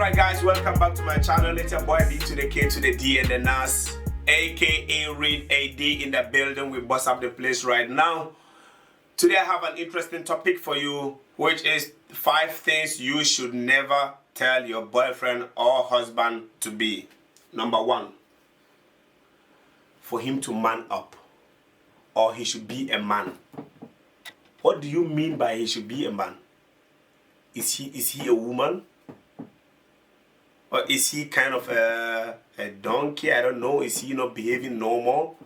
Alright guys, welcome back to my channel. It's your boy B to the K to the D and the Nas, aka Read AD in the building. We bust up the place right now. Today I have an interesting topic for you, which is 5 things you should never tell your boyfriend or husband to be. Number 1, for him to man up, or he should be a man. What do you mean by he should be a man? Is he a woman? Or is he kind of a donkey? I don't know. Is he not behaving normal?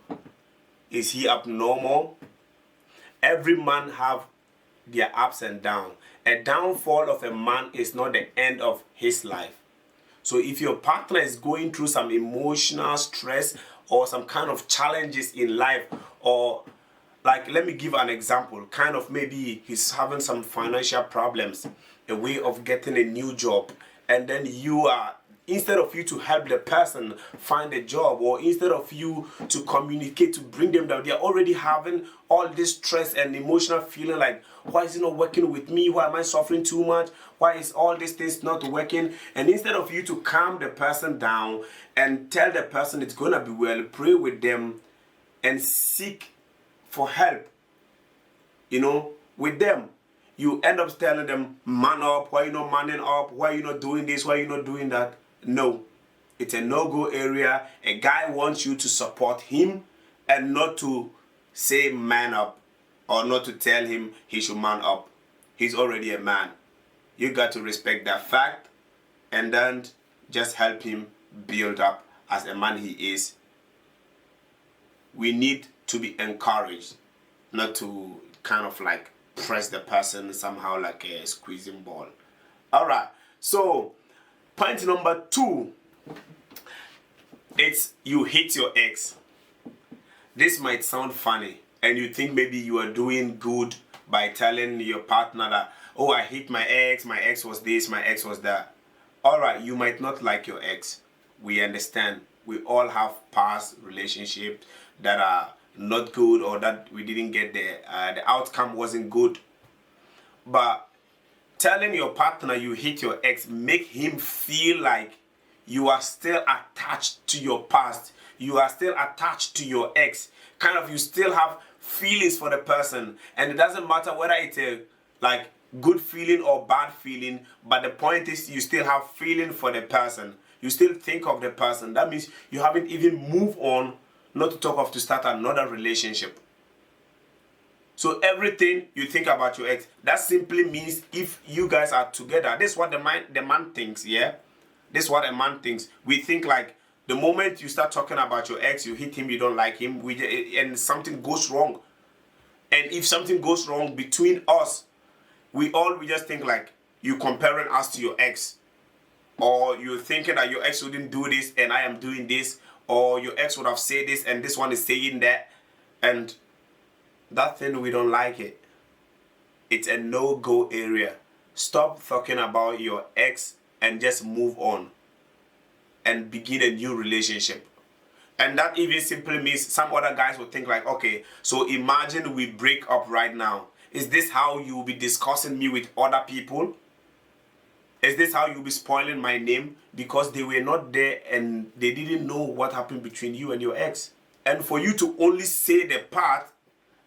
Is he abnormal? Every man have their ups and downs. A downfall of a man is not the end of his life. So if your partner is going through some emotional stress or some kind of challenges in life, or like, let me give an example, kind of maybe he's having some financial problems, a way of getting a new job, and then you are, instead of you to help the person find a job, or instead of you to communicate, to bring them down, they're already having all this stress and emotional feeling like, why is it not working with me? Why am I suffering too much? Why is all these things not working? And instead of you to calm the person down and tell the person it's gonna be well, pray with them and seek for help, with them, you end up telling them, man up, why you not manning up, why you not doing this, why you not doing that. No, it's a no-go area. A guy wants you to support him and not to say man up, or not to tell him he should man up. He's already a man. You got to respect that fact and then just help him build up as a man he is. We need to be encouraged, not to kind of like press the person somehow like a squeezing ball. Alright, so point number 2, it's you hit your ex. This might sound funny, and you think maybe you are doing good by telling your partner that, oh, I hit my ex was this, my ex was that. Alright, you might not like your ex. We understand. We all have past relationships that are not good, or that we didn't get the outcome wasn't good. But telling your partner you hit your ex make him feel like you are still attached to your past. You are still attached to your ex. Kind of, you still have feelings for the person, and it doesn't matter whether it's a like good feeling or bad feeling, but the point is you still have feeling for the person. You still think of the person. That means you haven't even moved on, not to talk of to start another relationship. So everything you think about your ex, that simply means if you guys are together, this is what the man thinks, yeah? This is what a man thinks. We think like the moment you start talking about your ex, you hit him, you don't like him, and something goes wrong. And if something goes wrong between us, we just think like you comparing us to your ex. Or you're thinking that your ex wouldn't do this and I am doing this. Or your ex would have said this and this one is saying that. And that thing, we don't like it. It's a no-go area. Stop talking about your ex and just move on and begin a new relationship. And that even simply means some other guys will think like, okay, so imagine we break up right now. Is this how you will be discussing me with other people? Is this how you'll be spoiling my name? Because they were not there and they didn't know what happened between you and your ex. And for you to only say the part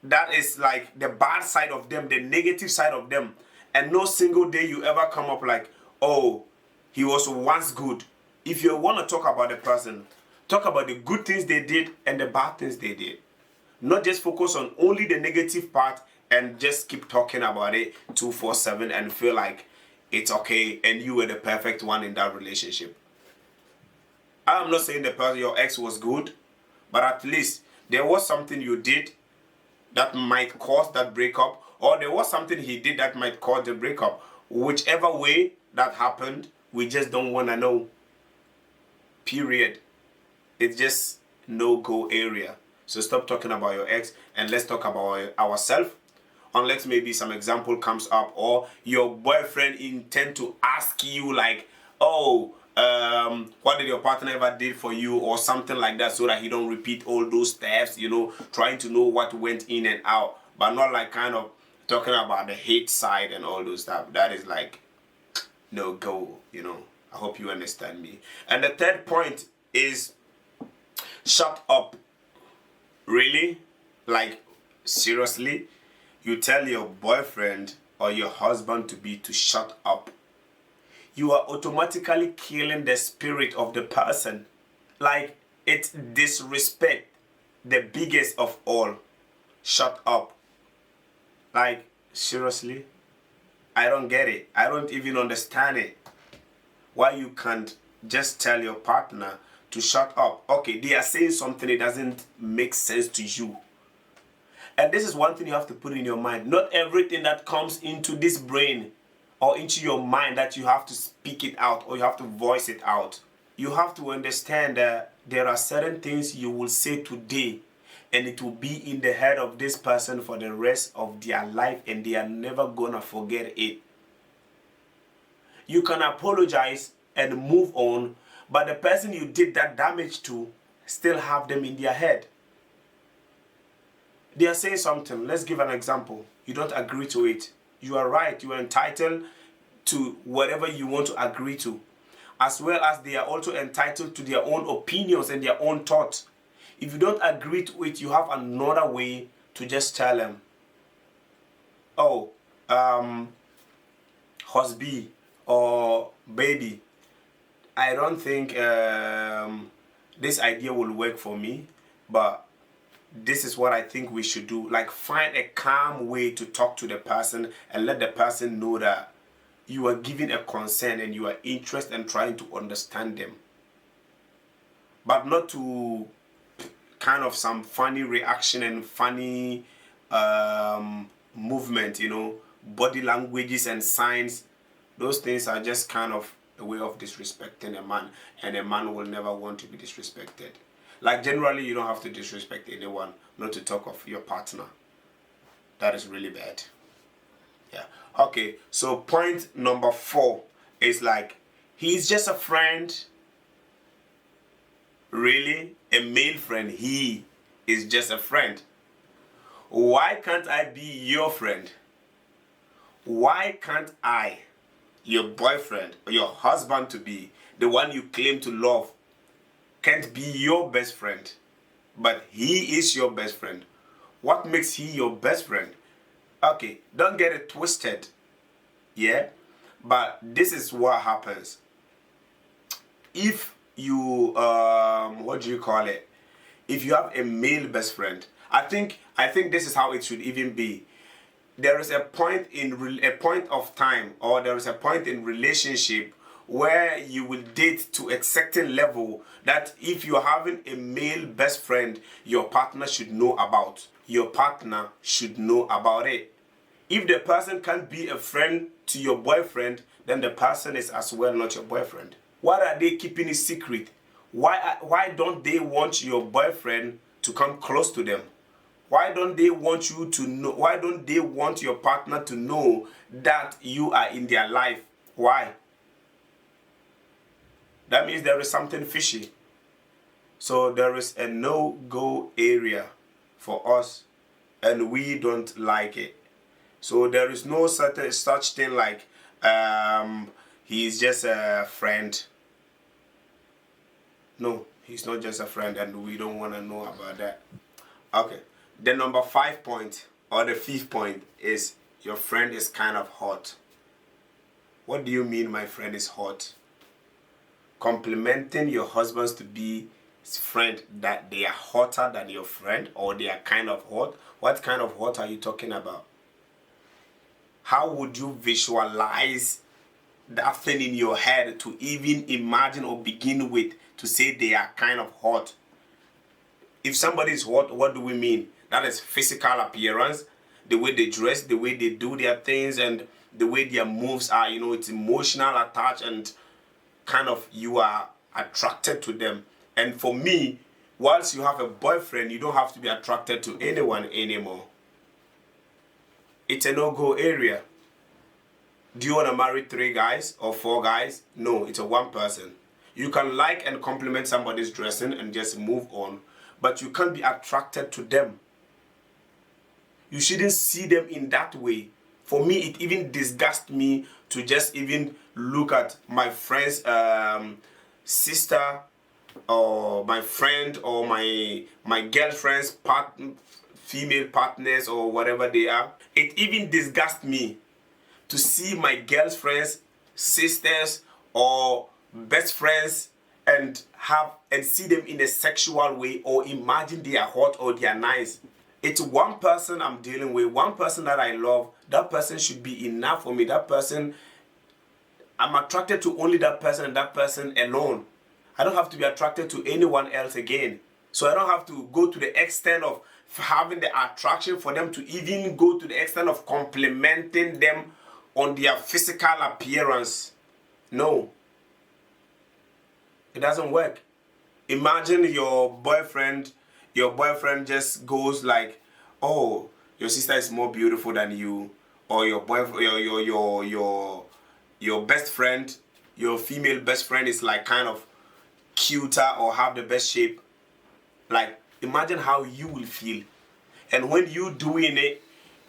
that is like the bad side of them, the negative side of them, and no single day you ever come up like, oh, he was once good. If you want to talk about the person, talk about the good things they did and the bad things they did. Not just focus on only the negative part and just keep talking about it 24/7 and feel like it's okay and you were the perfect one in that relationship. I'm not saying the person, your ex was good, but at least there was something you did that might cause that breakup, or there was something he did that might cause the breakup. Whichever way that happened, we just don't want to know. Period. It's just no-go area. So stop talking about your ex and let's talk about ourselves. Unless maybe some example comes up, or your boyfriend intend to ask you like, oh, what did your partner ever did for you, or something like that, so that he don't repeat all those steps, trying to know what went in and out, but not like kind of talking about the hate side and all those stuff. That is like no go, I hope you understand me. And the third point is shut up. Really? Like, seriously? You tell your boyfriend or your husband to be to shut up. You are automatically killing the spirit of the person. Like, it's disrespect, the biggest of all. Shut up. Like, seriously? I don't get it. I don't even understand it. Why you can't just tell your partner to shut up? Okay, they are saying something, it doesn't make sense to you. And this is one thing you have to put in your mind. Not everything that comes into this brain or into your mind that you have to speak it out or you have to voice it out. You have to understand that there are certain things you will say today and it will be in the head of this person for the rest of their life and they are never gonna forget it. You can apologize and move on, but the person you did that damage to still have them in their head. They are saying something. Let's give an example. You don't agree to it. You are right. You are entitled to whatever you want to agree to, as well as they are also entitled to their own opinions and their own thoughts. If you don't agree to it, you have another way to just tell them, oh, husband or baby, I don't think this idea will work for me, but this is what I think we should do. Like, find a calm way to talk to the person and let the person know that you are giving a concern and you are interested in trying to understand them. But not to kind of some funny reaction and funny movement, body languages and signs. Those things are just kind of a way of disrespecting a man, and a man will never want to be disrespected. Like, generally, you don't have to disrespect anyone, not to talk of your partner. That is really bad. Yeah. Okay, so point number 4 is like, he's just a friend. Really? A male friend. He is just a friend. Why can't I be your friend? Why can't I, your boyfriend or your husband to be, the one you claim to love, can't be your best friend, but he is your best friend? What makes he your best friend? Okay, don't get it twisted. Yeah? But this is what happens. If you, what do you call it? If you have a male best friend, I think this is how it should even be. There is a point of time, or there is a point in relationship where you will date to a certain level that if you're having a male best friend, your partner should know about. Your partner should know about it. If the person can't be a friend to your boyfriend, then the person is as well not your boyfriend. Why are they keeping it secret? Why don't they want your boyfriend to come close to them? Why don't they want you to know? Why don't they want your partner to know that you are in their life? Why? That means there is something fishy. So there is a no-go area for us, and we don't like it. So there is no such thing like he's just a friend. No, he's not just a friend, and we don't want to know about that. Okay, the number 5 point, or the 5th point, is your friend is kind of hot. What do you mean my friend is hot? Complimenting your husbands to be his friend, that they are hotter than your friend, or they are kind of hot. What kind of hot are you talking about? How would you visualize that thing in your head to even imagine or begin with to say they are kind of hot? If somebody is hot, what do we mean? That is physical appearance, the way they dress, the way they do their things, and the way their moves are. It's emotional attached, and kind of you are attracted to them. And for me, once you have a boyfriend, you don't have to be attracted to anyone anymore. It's a no-go area. Do you want to marry 3 guys or 4 guys? No, it's a 1 person. You can like and compliment somebody's dressing and just move on, but you can't be attracted to them. You shouldn't see them in that way. For me, it even disgusts me to just even look at my friend's sister or my friend or my girlfriend's female partners or whatever they are. It even disgusts me to see my girlfriend's sisters or best friends and see them in a sexual way, or imagine they are hot or they are nice. It's one person I'm dealing with, one person that I love. That person should be enough for me. That person, I'm attracted to only that person and that person alone. I don't have to be attracted to anyone else again. So I don't have to go to the extent of having the attraction for them to even go to the extent of complimenting them on their physical appearance. No. It doesn't work. Imagine your boyfriend just goes like, oh, your sister is more beautiful than you, or your boyfriend, your best friend, your female best friend is like kind of cuter or have the best shape. Like, imagine how you will feel. And when you doing it,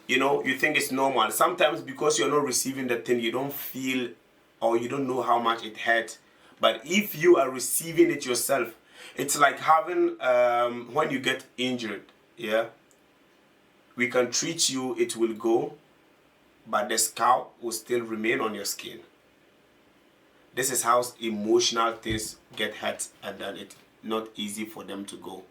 you know, you think it's normal. Sometimes because you're not receiving the thing, you don't feel or you don't know how much it hurts. But if you are receiving it yourself, it's like having, when you get injured, yeah, we can treat you, it will go, but the scar will still remain on your skin. This is how emotional things get hurt, and then it's not easy for them to go.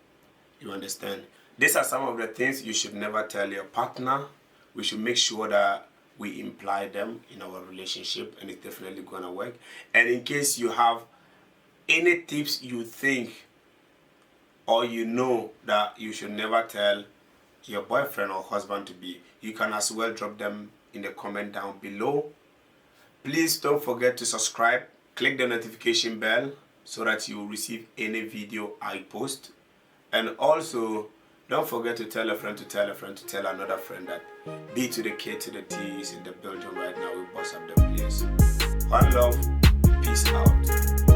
You understand? These are some of the things you should never tell your partner. We should make sure that we imply them in our relationship, and it's definitely gonna work. And in case you have any tips you think or you know that you should never tell your boyfriend or husband to be, you can as well drop them in the comment down below. Please don't forget to subscribe, click the notification bell so that you will receive any video I post. And also, don't forget to tell a friend to tell a friend to tell another friend that B to the K to the T is in the building right now. We boss up the place. One love, peace out.